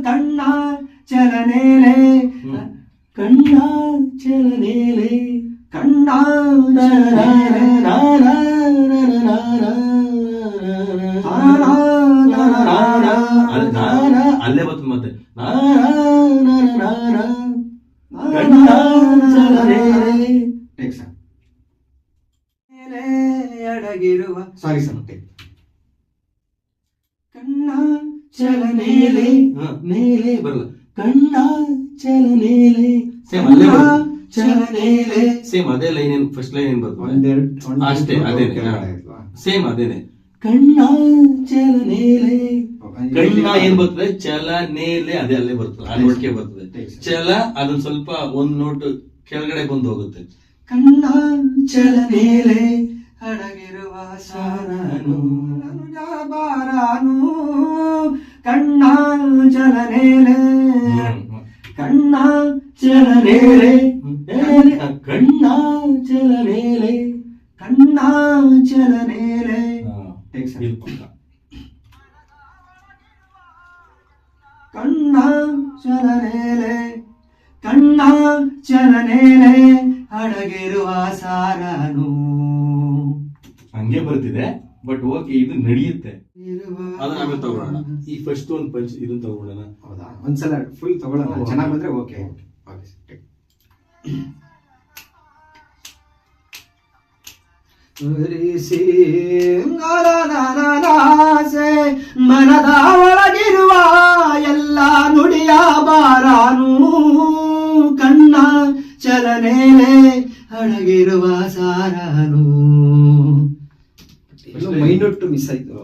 ಕಣ್ಣ ಚಲನೇಲೆ ಕಣ್ಣ ಚಲನೇಲೆ ಕಣ್ಣ ಅಲ್ಲೇ ಬರ್ತದೆ ಮತ್ತೆ ಅಡಗಿರುವ ಸಾರಿ ಸಮತೆ ಕಣ್ಣ ಚಲನೇಲೆ ಮೇಲೆ ಬರಲ್ಲ ಕಣ್ಣ ಚಲನೇಲೆ ಸೇಮ್ ಅಲ್ಲೇ ಚಲನೇಲೆ ಸೇಮ್ ಅದೇ ಲೈನ್ ಏನ್ ಫಸ್ಟ್ ಲೈನ್ ಏನ್ ಬರ್ತದೆ ಅಷ್ಟೇ ಅದೇನೆ ಸೇಮ್ ಅದೇನೆ ಕಣ್ಣ ಚಲನೇಲೆ ಕಣ್ಣ ಏನ್ ಬರ್ತದೆ ಚಲನೇಲೆ ಅದೇ ಅಲ್ಲೇ ಬರ್ತದೆ ಆ ನೋಟ್ಗೆ ಬರ್ತದೆ ಚಲ ಅದನ್ನ ಸ್ವಲ್ಪ ಒಂದ್ ನೋಟ್ ಕೆಳಗಡೆ ಬಂದು ಹೋಗುತ್ತೆ ಕಣ್ಣ ಚಲನೇಲೆ ಅಡಗಿರುವ ಸಾರನು ಬಾರಾನು ಕಣ್ಣ ಚಲನೇಲೆ ಕಣ್ಣ ಚಲನೇಲೆ ಕಣ್ಣ ಚಲನೇಲೆ ಕಣ್ಣ ಚಲನೇಲೆ ಕಣ್ಣ ಚಲನೇಲೆ ಕಣ್ಣ ಚಲನೇಲೆ ಅಡಗಿರುವ ಸಾರನು ಹಂಗೆ ಬರ್ತಿದೆ ಬಟ್ ಓಕೆ ಇದು ನಡೆಯುತ್ತೆ ಅದನ್ನ ಆಮೇಲೆ ತಗೊಳ್ಳೋಣ ಈ ಫಸ್ಟ್ ಒಂದು ಪಂಚ್ ಇದನ್ನ ತಗೊಳ್ಳೋಣ ಹೌದಾ ಒಂದ್ಸಲ ಫುಲ್ ತಗೊಳ್ಳೋಣ ಚೆನ್ನಾಗಿ ಬಂದ್ರೆ ಓಕೆ ಮನದ ಒಳಗಿರುವ ಎಲ್ಲ ನುಡಿಯ ಬಾರಾನು ಕಣ್ಣ ಚಲನೇಲೆ ಅಡಗಿರುವ ಸಾರನು ಮೈನೊಟ್ಟು ಮಿಸ್ ಆಯ್ತು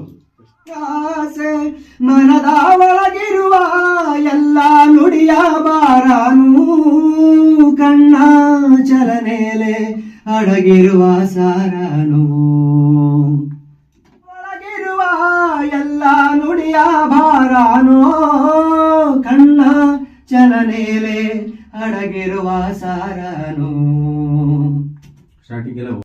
ಆಸೆ ಮನದ ಒಳಗಿರುವ ಎಲ್ಲ ನುಡಿಯ ಬಾರಾನು ಕಣ್ಣ ಚಲನೇಲೆ ಅಡಗಿರುವ ಸಾರನು ಒಳಗಿರುವ ಎಲ್ಲ ನುಡಿಯ ಬಾರಾನು ಕಣ್ಣ ಚಲನೇಲೆ ಅಡಗಿರುವ ಸಾರನು ಸ್ಟಾರ್ಟಿಂಗ್ ಎಲ್ಲ